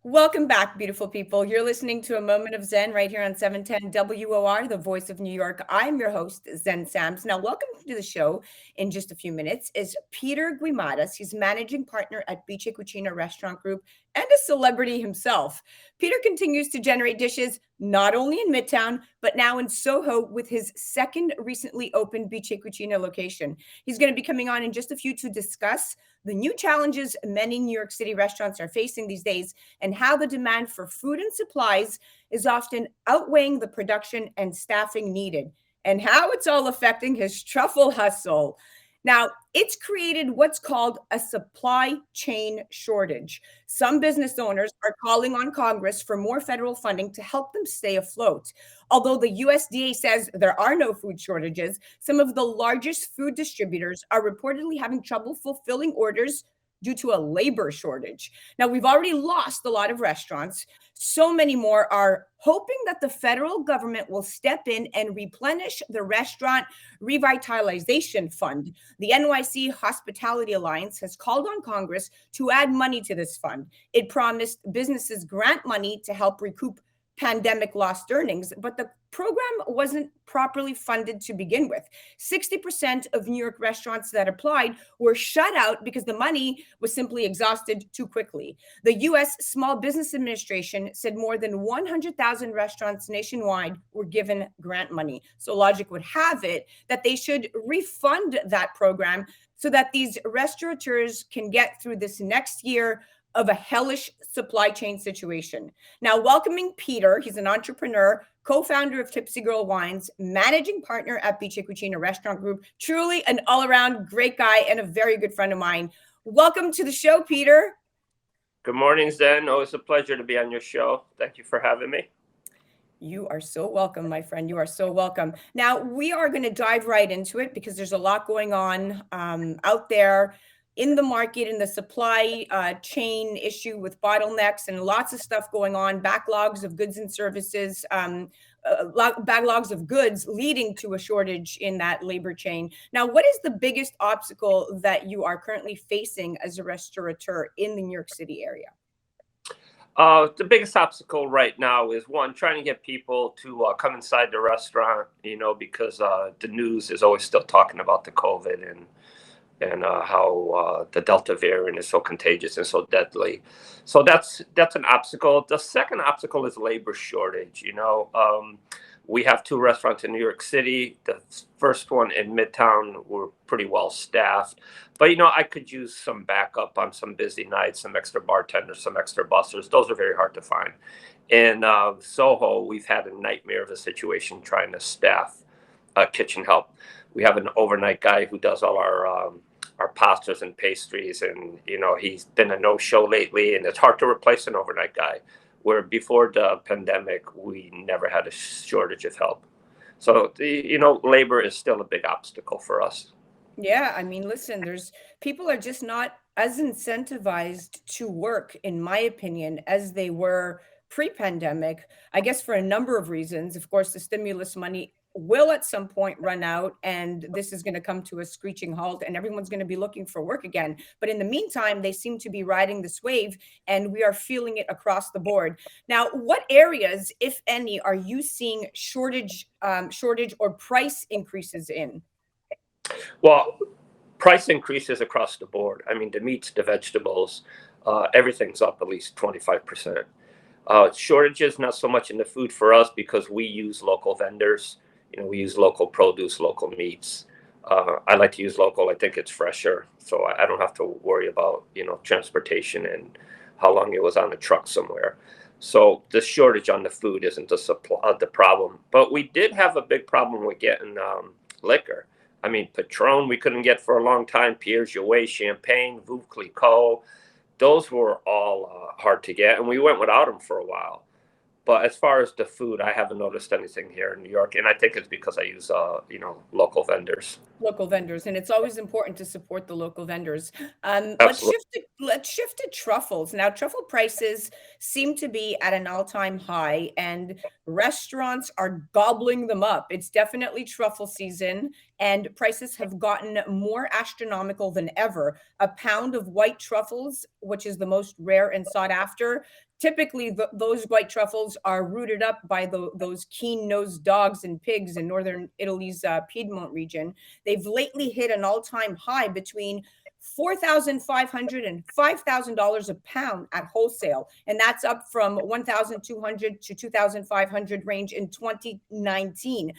Welcome back, beautiful people. You're listening to A Moment of Zen right here on 710 WOR, the voice of New York. I'm your host, Zen Sams. Now, welcome to the show in just a few minutes is Peter Guimaraes. He's managing partner at Bice Cucina Restaurant Group and a celebrity himself. Peter continues to generate dishes not only in Midtown, but now in Soho with his second recently opened Bice Cucina location. He's going to be coming on in just a few to discuss the new challenges many New York City restaurants are facing these days and how the demand for food and supplies is often outweighing the production and staffing needed, and how it's all affecting his truffle hustle. Now, it's created what's called a supply chain shortage. Some business owners are calling on Congress for more federal funding to help them stay afloat. Although the USDA says there are no food shortages, some of the largest food distributors are reportedly having trouble fulfilling orders due to a labor shortage. Now, we've already lost a lot of restaurants. So many more are hoping that the federal government will step in and replenish the restaurant revitalization fund. The NYC Hospitality Alliance has called on Congress to add money to this fund. It promised businesses grant money to help recoup pandemic lost earnings, but the program wasn't properly funded to begin with. 60% of New York restaurants that applied were shut out because the money was simply exhausted too quickly. The US Small Business Administration said more than 100,000 restaurants nationwide were given grant money. So logic would have it that they should refund that program so that these restaurateurs can get through this next year of a hellish supply chain situation. Now, welcoming Peter, he's an entrepreneur, co-founder of Tipsy Girl Wines, managing partner at Bice Cucina Restaurant Group, truly an all-around great guy and a very good friend of mine. Welcome to the show, Peter. Good morning, Zen. Always a pleasure to be on your show. Thank you for having me. You are so welcome, my friend. You are so welcome. Now, we are going to dive right into it because there's a lot going on out there in the market, in the supply chain issue with bottlenecks and lots of stuff going on, backlogs of goods and services, backlogs of goods leading to a shortage in that labor chain. Now, what is the biggest obstacle that you are currently facing as a restaurateur in the New York City area? The biggest obstacle right now is one, trying to get people to come inside the restaurant, because the news is always still talking about the COVID and how the Delta variant is so contagious and so deadly. So that's an obstacle. The second obstacle is labor shortage. We have two restaurants in New York City. The first one in Midtown, we're pretty well staffed. But, I could use some backup on some busy nights, some extra bartenders, some extra bussers. Those are very hard to find. In Soho, we've had a nightmare of a situation trying to staff kitchen help. We have an overnight guy who does all our pastas and pastries, and he's been a no-show lately, and it's hard to replace an overnight guy, where before the pandemic we never had a shortage of help. So labor is still a big obstacle for us. Yeah, I mean, listen, there's people are just not as incentivized to work, in my opinion, as they were pre-pandemic. I guess for a number of reasons. Of course, the stimulus money will at some point run out, and this is going to come to a screeching halt, and everyone's going to be looking for work again. But in the meantime, they seem to be riding this wave, and we are feeling it across the board. Now, what areas, if any, are you seeing shortage or price increases in? Well, price increases across the board. I mean, the meats, the vegetables, everything's up at least 25%. Shortages, not so much in the food for us because we use local vendors. We use local produce, local meats. I like to use local. I think it's fresher, so I don't have to worry about transportation and how long it was on a truck somewhere. So the shortage on the food isn't the problem. But we did have a big problem with getting liquor. I mean, Patron we couldn't get for a long time. Pierre's Jouet, Champagne, Veuve Clicquot, those were all hard to get, and we went without them for a while. But as far as the food, I haven't noticed anything here in New York, and I think it's because I use local vendors. Local vendors, and it's always important to support the local vendors. Let's Absolutely. shift to truffles. Now, truffle prices seem to be at an all-time high, and restaurants are gobbling them up. It's definitely truffle season, and prices have gotten more astronomical than ever. A pound of white truffles, which is the most rare and sought after, typically those white truffles are rooted up by those keen-nosed dogs and pigs in northern Italy's Piedmont region. They've lately hit an all-time high between $4,500 and $5,000 a pound at wholesale, and that's up from 1,200 to 2,500 range in 2019.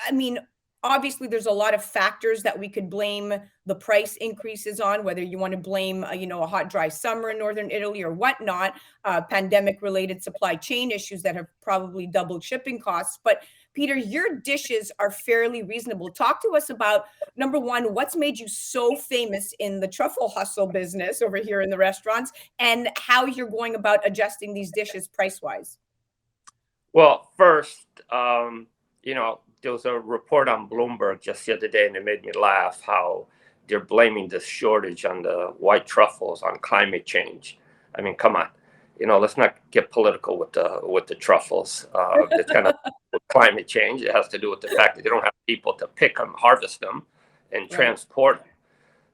I mean, obviously there's a lot of factors that we could blame the price increases on, whether you want to blame, a hot, dry summer in northern Italy or whatnot, pandemic-related supply chain issues that have probably doubled shipping costs. But Peter, your dishes are fairly reasonable. Talk to us about, number one, what's made you so famous in the truffle hustle business over here in the restaurants, and how you're going about adjusting these dishes price-wise. Well, first, there was a report on Bloomberg just the other day, and it made me laugh how they're blaming this shortage on the white truffles on climate change. I mean, come on, let's not get political with the truffles. It's kind of climate change. It has to do with the fact that they don't have people to pick them, harvest them, and transport them.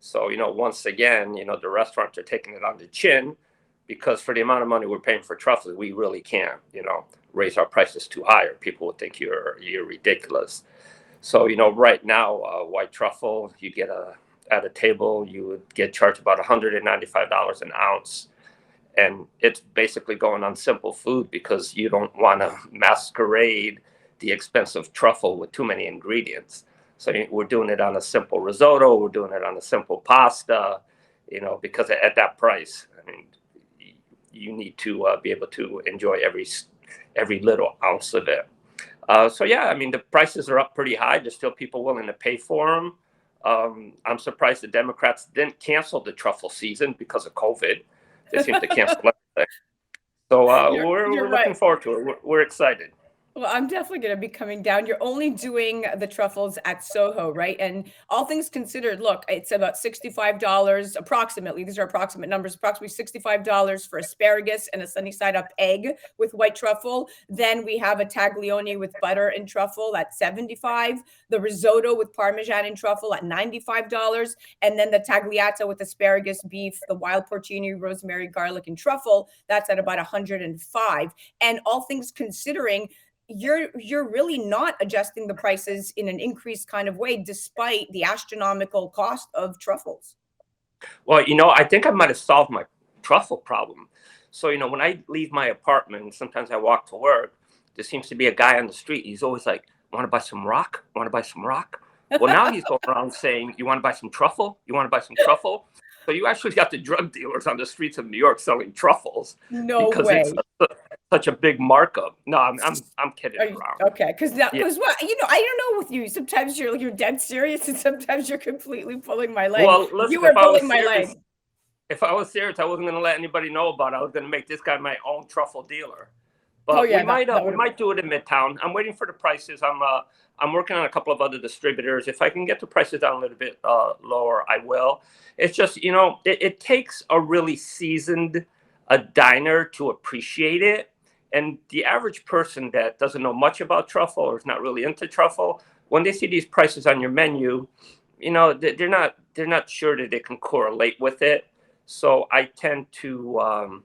So, once again, the restaurants are taking it on the chin, because for the amount of money we're paying for truffles, we really can't, raise our prices too high, or people would think you're ridiculous. So, right now, white truffle, you get at a table, you would get charged about $195 an ounce. And it's basically going on simple food, because you don't want to masquerade the expensive truffle with too many ingredients. So we're doing it on a simple risotto. We're doing it on a simple pasta, because at that price, I mean, you need to be able to enjoy every little ounce of it. So yeah, I mean, the prices are up pretty high. There's still people willing to pay for them. I'm surprised the Democrats didn't cancel the truffle season because of COVID. They seem to cancel everything. So we're looking forward to it. We're excited. Well, I'm definitely going to be coming down. You're only doing the truffles at Soho, right? And all things considered, look, it's about $65 approximately. These are approximate numbers, approximately $65 for asparagus and a sunny side up egg with white truffle. Then we have a taglione with butter and truffle at $75. The risotto with Parmesan and truffle at $95. And then the tagliata with asparagus, beef, the wild porcini, rosemary, garlic, and truffle, that's at about $105. And all things considering, you're really not adjusting the prices in an increased kind of way, despite the astronomical cost of truffles. Well, I think I might have solved my truffle problem. So, when I leave my apartment, sometimes I walk to work, there seems to be a guy on the street. He's always like, want to buy some rock? Want to buy some rock? Well, now he's going around saying, you want to buy some truffle? You want to buy some truffle? So you actually got the drug dealers on the streets of New York selling truffles. No way. It's such a big markup. No, I'm kidding around. Okay, because what I don't know with you. Sometimes you're dead serious, and sometimes you're completely pulling my leg. Well, listen, you were pulling my leg. If I was serious, I wasn't going to let anybody know about it. I was going to make this guy my own truffle dealer. But we might do it in Midtown. I'm waiting for the prices. I'm working on a couple of other distributors. If I can get the prices down a little bit lower, I will. It's just, it takes a really seasoned diner to appreciate it. And the average person that doesn't know much about truffle or is not really into truffle, when they see these prices on your menu, they're not sure that they can correlate with it. So I tend to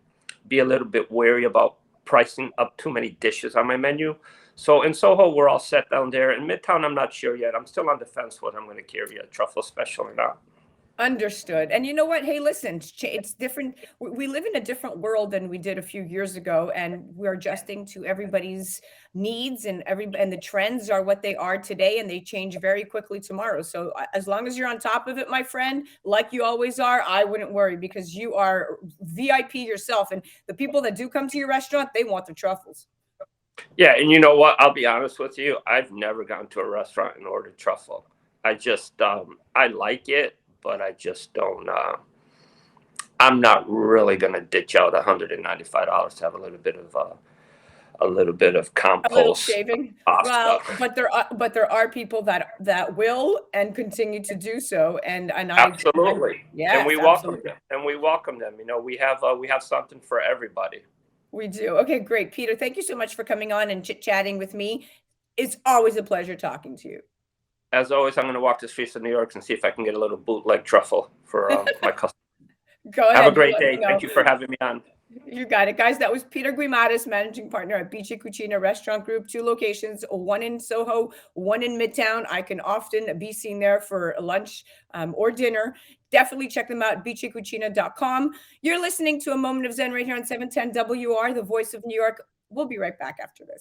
be a little bit wary about pricing up too many dishes on my menu. So in Soho, we're all set down there. In Midtown, I'm not sure yet. I'm still on the fence whether I'm going to carry a truffle special or not. Understood. And you know what? Hey, listen, it's different. We live in a different world than we did a few years ago, and we're adjusting to everybody's needs, and the trends are what they are today, and they change very quickly tomorrow. So as long as you're on top of it, my friend, like you always are, I wouldn't worry, because you are VIP yourself. And the people that do come to your restaurant, they want the truffles. Yeah. And you know what? I'll be honest with you. I've never gone to a restaurant and ordered truffle. I just, I like it. But I just don't. I'm not really going to ditch out $195 to have a little bit of compost, a little shaving. Well, but there are people that will and continue to do so, and absolutely, and we welcome them. We have something for everybody. We do. Okay, great, Peter. Thank you so much for coming on and chit-chatting with me. It's always a pleasure talking to you. As always, I'm going to walk the streets of New York and see if I can get a little bootleg truffle for my customers. Go ahead. Have a great day. Thank you for having me on. You got it, guys. That was Peter Guimaraes, managing partner at Bice Cucina Restaurant Group, 2 locations, one in Soho, one in Midtown. I can often be seen there for lunch or dinner. Definitely check them out, bicecucina.com. You're listening to A Moment of Zen right here on 710 WR, the voice of New York. We'll be right back after this.